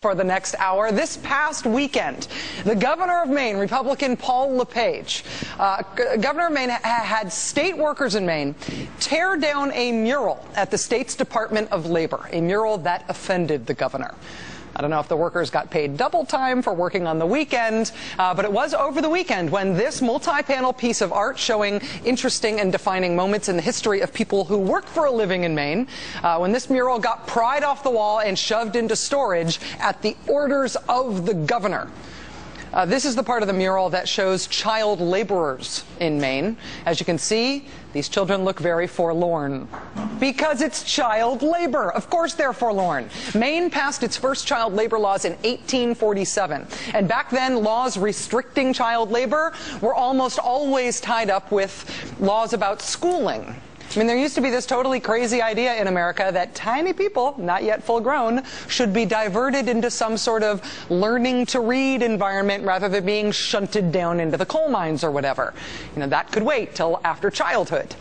For the next hour. This past weekend, the governor of Maine, Republican Paul LePage, governor of Maine had state workers in Maine tear down a mural at the state's Department of Labor, a mural that offended the governor. I don't know if the workers got paid double time for working on the weekend, but it was over the weekend when this multi-panel piece of art showing interesting and defining moments in the history of people who work for a living in Maine, when this mural got pried off the wall and shoved into storage at the orders of the governor. This is the part of the mural that shows child laborers in Maine. As you can see, these children look very forlorn because it's child labor. Of course they're forlorn. Maine passed its first child labor laws in 1847. And back then, laws restricting child labor were almost always tied up with laws about schooling. I mean, there used to be this totally crazy idea in America that tiny people, not yet full grown, should be diverted into some sort of learning to read environment rather than being shunted down into the coal mines or whatever. You know, that could wait till after childhood.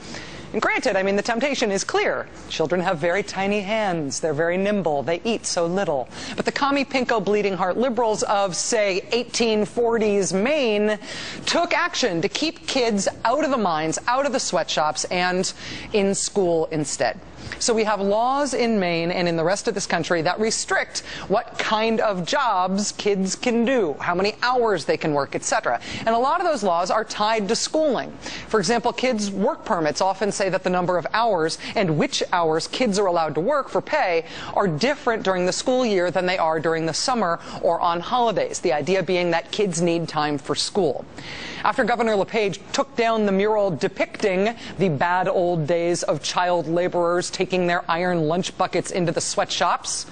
And granted, I mean, the temptation is clear. Children have very tiny hands. They're very nimble. They eat so little. But the commie pinko bleeding heart liberals of, say, 1840s Maine took action to keep kids out of the mines, out of the sweatshops, and in school instead. So we have laws in Maine and in the rest of this country that restrict what kind of jobs kids can do, how many hours they can work, etc. And a lot of those laws are tied to schooling. For example, kids' work permits often say that the number of hours and which hours kids are allowed to work for pay are different during the school year than they are during the summer or on holidays, the idea being that kids need time for school. After Governor LePage took down the mural depicting the bad old days of child laborers taking their iron lunch buckets into the sweatshops,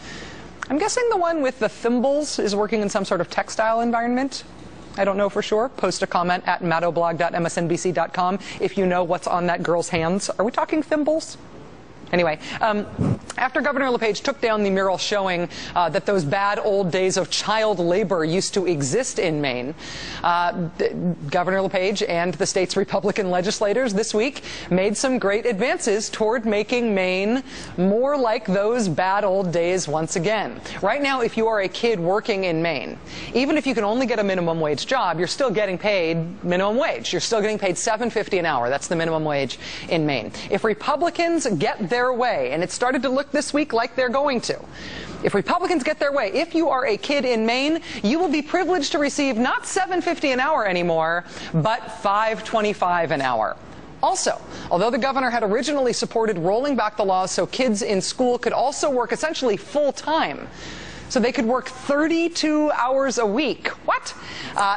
I'm guessing the one with the thimbles is working in some sort of textile environment. I don't know for sure. Post a comment at mattoblog.msnbc.com if you know what's on that girl's hands. Are we talking thimbles? Anyway, after Governor LePage took down the mural showing that those bad old days of child labor used to exist in Maine, Governor LePage and the state's Republican legislators this week made some great advances toward making Maine more like those bad old days once again. Right now, if you are a kid working in Maine, even if you can only get a minimum wage job, you're still getting paid minimum wage. You're still getting paid $7.50 an hour. That's the minimum wage in Maine. If Republicans get their way, and it started to look this week like they're going to. If Republicans get their way, if you are a kid in Maine, you will be privileged to receive not $7.50 an hour anymore, but $5.25 an hour. Also, although the governor had originally supported rolling back the laws so kids in school could also work essentially full time, so they could work 32 hours a week. What?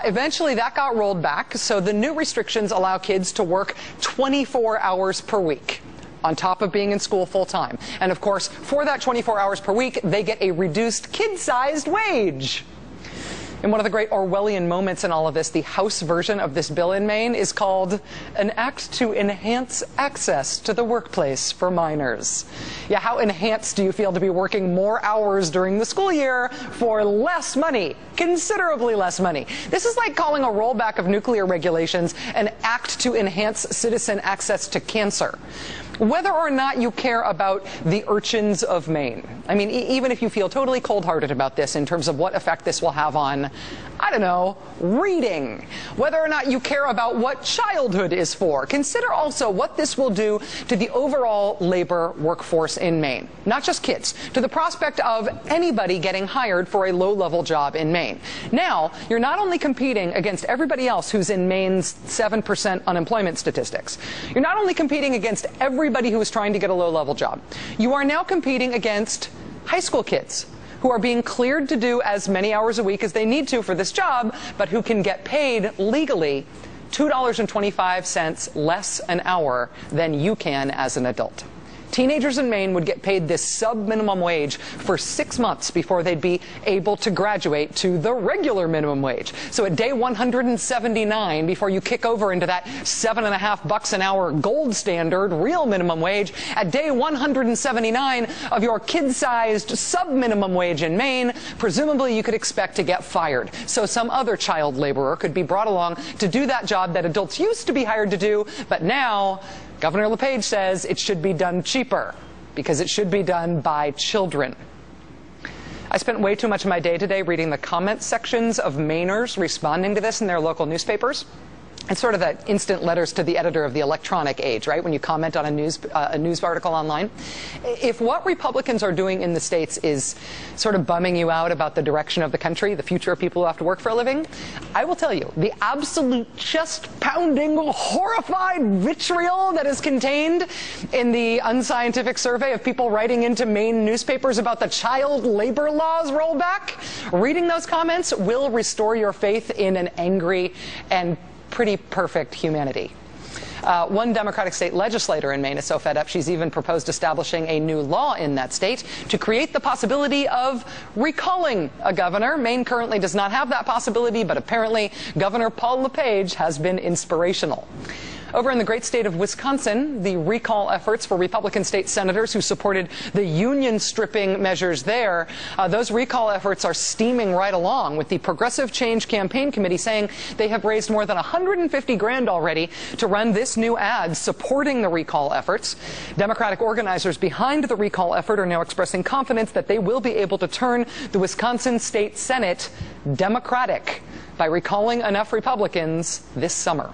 Eventually that got rolled back, so the new restrictions allow kids to work 24 hours per week, on top of being in school full time. And of course, for that 24 hours per week, they get a reduced kid-sized wage. In one of the great Orwellian moments in all of this, the House version of this bill in Maine is called an act to enhance access to the workplace for minors. Yeah, how enhanced do you feel to be working more hours during the school year for less money, considerably less money? This is like calling a rollback of nuclear regulations an act to enhance citizen access to cancer. Whether or not you care about the urchins of Maine, I mean, even if you feel totally cold-hearted about this in terms of what effect this will have on, I don't know, reading, whether or not you care about what childhood is for, consider also what this will do to the overall labor workforce in Maine. Not just kids, to the prospect of anybody getting hired for a low-level job in Maine. Now, you're not only competing against everybody else who's in Maine's 7% unemployment statistics. You're not only competing against everybody who is trying to get a low-level job. You are now competing against high school kids who are being cleared to do as many hours a week as they need to for this job, but who can get paid legally $2.25 less an hour than you can as an adult. Teenagers in Maine would get paid this sub-minimum wage for 6 months before they'd be able to graduate to the regular minimum wage. So at day 179, before you kick over into that $7.50 an hour gold standard real minimum wage, at day 179 of your kid-sized sub-minimum wage in Maine, presumably you could expect to get fired. So some other child laborer could be brought along to do that job that adults used to be hired to do, but now Governor LePage says it should be done cheaper because it should be done by children. I spent way too much of my day today reading the comment sections of Mainers responding to this in their local newspapers. It's sort of that instant letters to the editor of the electronic age, right? When you comment on a news article online. If what Republicans are doing in the states is sort of bumming you out about the direction of the country, the future of people who have to work for a living, I will tell you, the absolute chest-pounding, horrified vitriol that is contained in the unscientific survey of people writing into Maine newspapers about the child labor laws rollback, reading those comments will restore your faith in an angry and pretty perfect humanity. One Democratic state legislator in Maine is so fed up she's even proposed establishing a new law in that state to create the possibility of recalling a governor. Maine currently does not have that possibility, but apparently Governor Paul LePage has been inspirational. Over in the great state of Wisconsin, the recall efforts for Republican state senators who supported the union stripping measures there, those recall efforts are steaming right along, with the Progressive Change Campaign Committee saying they have raised more than $150,000 already to run this new ad supporting the recall efforts. Democratic organizers behind the recall effort are now expressing confidence that they will be able to turn the Wisconsin State Senate Democratic by recalling enough Republicans this summer.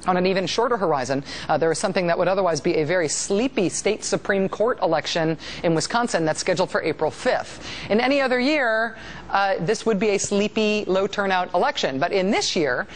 On an even shorter horizon, there is something that would otherwise be a very sleepy state Supreme Court election in Wisconsin that's scheduled for April 5th. In any other year, this would be a sleepy, low-turnout election. But in this year,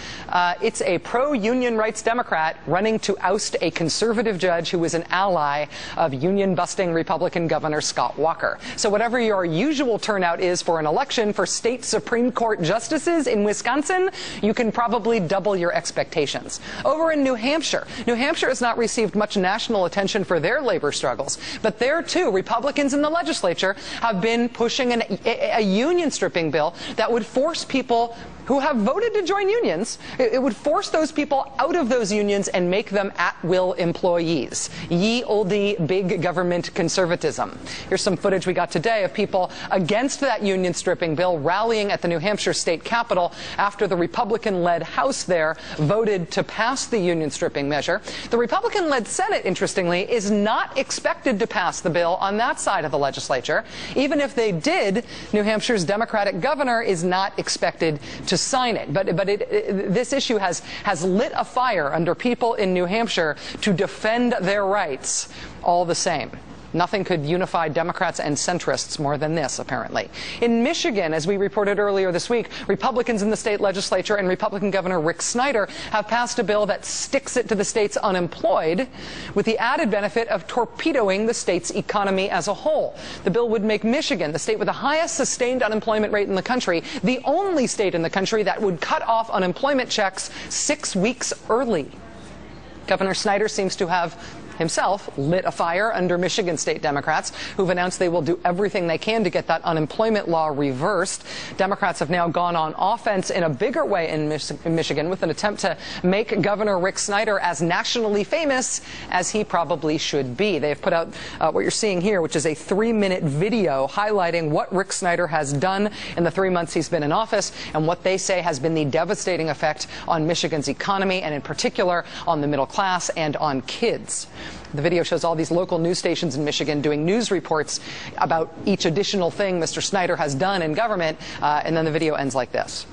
it's a pro-union rights Democrat running to oust a conservative judge who was an ally of union-busting Republican Governor Scott Walker. So whatever your usual turnout is for an election for state Supreme Court justices in Wisconsin, you can probably double your expectations. Over in New Hampshire has not received much national attention for their labor struggles. But there, too, Republicans in the legislature have been pushing a union stripping bill that would force people who have voted to join unions, it would force those people out of those unions and make them at-will employees. Ye olde big government conservatism. Here's some footage we got today of people against that union stripping bill rallying at the New Hampshire state capitol after the Republican-led House there voted to pass the union stripping measure. The Republican-led Senate, interestingly, is not expected to pass the bill on that side of the legislature. Even if they did, New Hampshire's Democratic governor is not expected to sign it. But this issue has lit a fire under people in New Hampshire to defend their rights all the same. Nothing could unify Democrats and centrists more than this, apparently. In Michigan, as we reported earlier this week, Republicans in the state legislature and Republican Governor Rick Snyder have passed a bill that sticks it to the state's unemployed, with the added benefit of torpedoing the state's economy as a whole. The bill would make Michigan, the state with the highest sustained unemployment rate in the country, the only state in the country that would cut off unemployment checks 6 weeks early. Governor Snyder seems to have himself lit a fire under Michigan state Democrats, who've announced they will do everything they can to get that unemployment law reversed. Democrats have now gone on offense in a bigger way in Michigan with an attempt to make Governor Rick Snyder as nationally famous as he probably should be. They have put out what you're seeing here, which is a 3-minute video highlighting what Rick Snyder has done in the 3 months he's been in office and what they say has been the devastating effect on Michigan's economy and in particular on the middle class and on kids. The video shows all these local news stations in Michigan doing news reports about each additional thing Mr. Snyder has done in government, and then the video ends like this.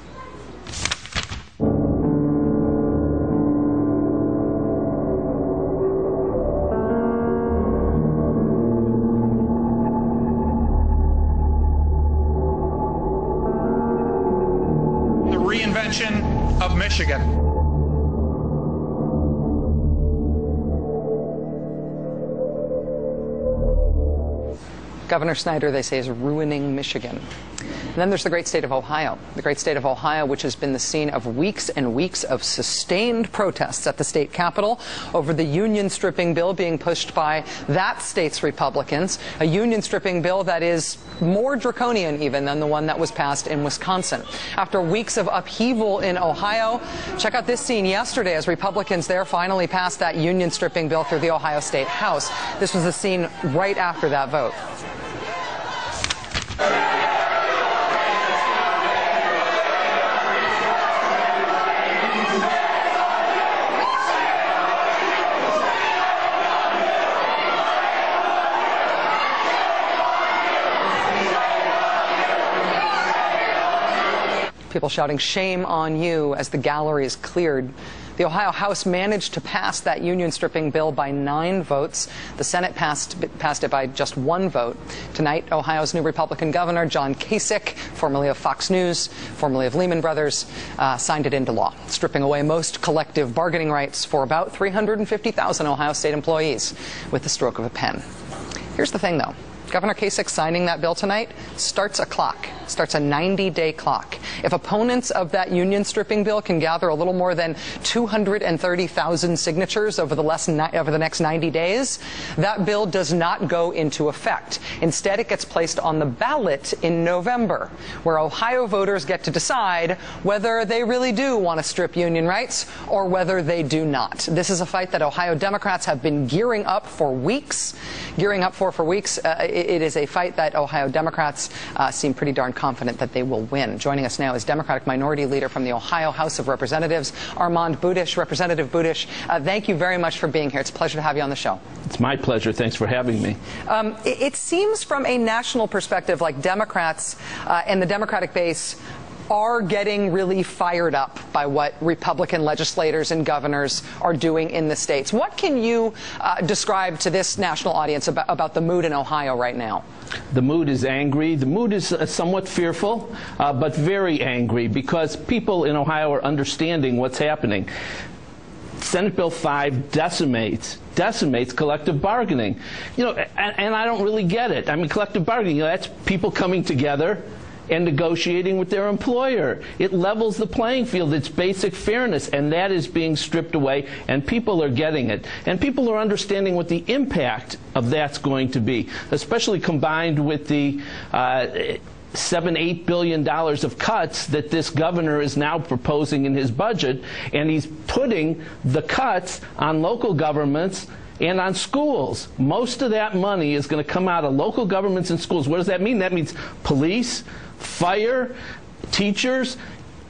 The reinvention of Michigan. Governor Snyder, they say, is ruining Michigan. And then there's the great state of Ohio. The great state of Ohio, which has been the scene of weeks and weeks of sustained protests at the state capitol over the union stripping bill being pushed by that state's Republicans, a union stripping bill that is more draconian even than the one that was passed in Wisconsin. After weeks of upheaval in Ohio, check out this scene yesterday as Republicans there finally passed that union stripping bill through the Ohio State House. This was the scene right after that vote. People shouting "shame on you" as the gallery is cleared. The Ohio House managed to pass that union stripping bill by 9 votes. The Senate passed it by just 1 vote. Tonight, Ohio's new Republican governor, John Kasich, formerly of Fox News, formerly of Lehman Brothers, signed it into law, stripping away most collective bargaining rights for about 350,000 Ohio State employees with the stroke of a pen. Here's the thing, though. Governor Kasich signing that bill tonight starts a 90-day clock. If opponents of that union stripping bill can gather a little more than 230,000 signatures over the next 90 days, that bill does not go into effect. Instead, it gets placed on the ballot in November, where Ohio voters get to decide whether they really do want to strip union rights or whether they do not. This is a fight that Ohio Democrats have been gearing up for weeks. It is a fight that Ohio Democrats seem pretty darn confident that they will win. Joining us now is Democratic Minority Leader from the Ohio House of Representatives, Armand Budish. Representative Budish, thank you very much for being here. It's a pleasure to have you on the show. It's my pleasure. Thanks for having me. It seems from a national perspective like Democrats and the Democratic base are getting really fired up by what Republican legislators and governors are doing in the states. What can you describe to this national audience about the mood in Ohio right now? The mood is angry. The mood is somewhat fearful, but very angry because people in Ohio are understanding what's happening. Senate Bill 5 decimates collective bargaining. You know, and I don't really get it. I mean, collective bargaining, that's people coming together and negotiating with their employer. It levels the playing field. It's basic fairness, and that is being stripped away, and people are getting it. And people are understanding what the impact of that's going to be, especially combined with the $7–8 billion of cuts that this governor is now proposing in his budget, and he's putting the cuts on local governments and on schools. Most of that money is going to come out of local governments and schools. What does that mean? That means police, fire, teachers.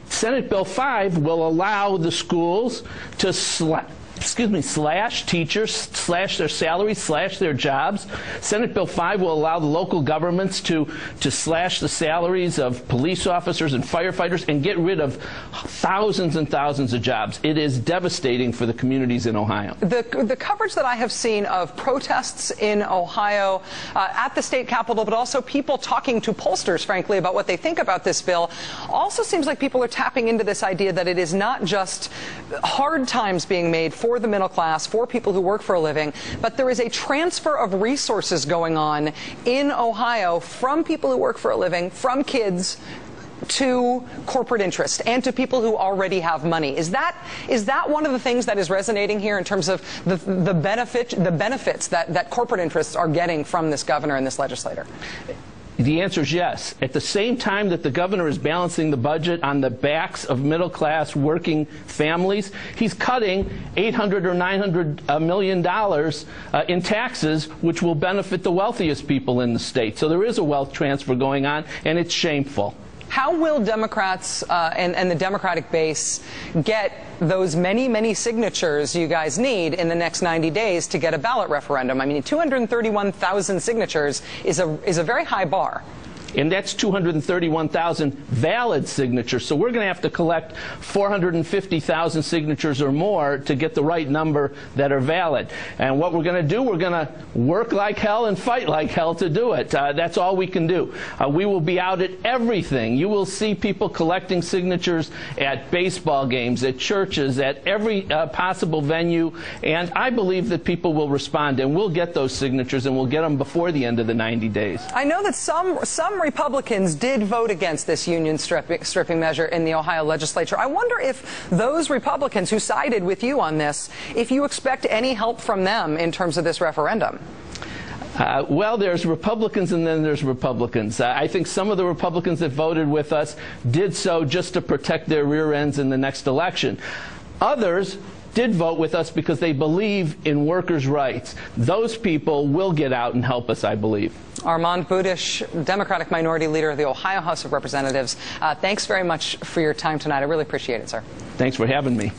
Senate Bill 5 will allow the schools to slash teachers, slash their salaries, slash their jobs. Senate Bill 5 will allow the local governments to slash the salaries of police officers and firefighters and get rid of thousands and thousands of jobs. It is devastating for the communities in Ohio. The coverage that I have seen of protests in Ohio at the state capitol, but also people talking to pollsters, frankly, about what they think about this bill, also seems like people are tapping into this idea that it is not just hard times being made for the middle class, for people who work for a living, but there is a transfer of resources going on in Ohio from people who work for a living, from kids, to corporate interest and to people who already have money. Is that one of the things that is resonating here in terms of the benefits that corporate interests are getting from this governor and this legislator? The answer is yes. At the same time that the governor is balancing the budget on the backs of middle-class working families, he's cutting $800 or $900 million in taxes, which will benefit the wealthiest people in the state. So there is a wealth transfer going on, and it's shameful. How will Democrats and the Democratic base get those many, many signatures you guys need in the next 90 days to get a ballot referendum? I mean, 231,000 signatures is a very high bar. And that's 231,000 valid signatures. So we're going to have to collect 450,000 signatures or more to get the right number that are valid. And what we're going to do, we're going to work like hell and fight like hell to do it. That's all we can do. We will be out at everything. You will see people collecting signatures at baseball games, at churches, at every possible venue. And I believe that people will respond, and we'll get those signatures, and we'll get them before the end of the 90 days. I know that some Republicans did vote against this union stripping measure in the Ohio legislature. I wonder if those Republicans who sided with you on this, if you expect any help from them in terms of this referendum. Well, there's Republicans and then there's Republicans. I think some of the Republicans that voted with us did so just to protect their rear ends in the next election. Others did vote with us because they believe in workers' rights. Those people will get out and help us, I believe. Armand Budish, Democratic Minority Leader of the Ohio House of Representatives, thanks very much for your time tonight. I really appreciate it, sir. Thanks for having me.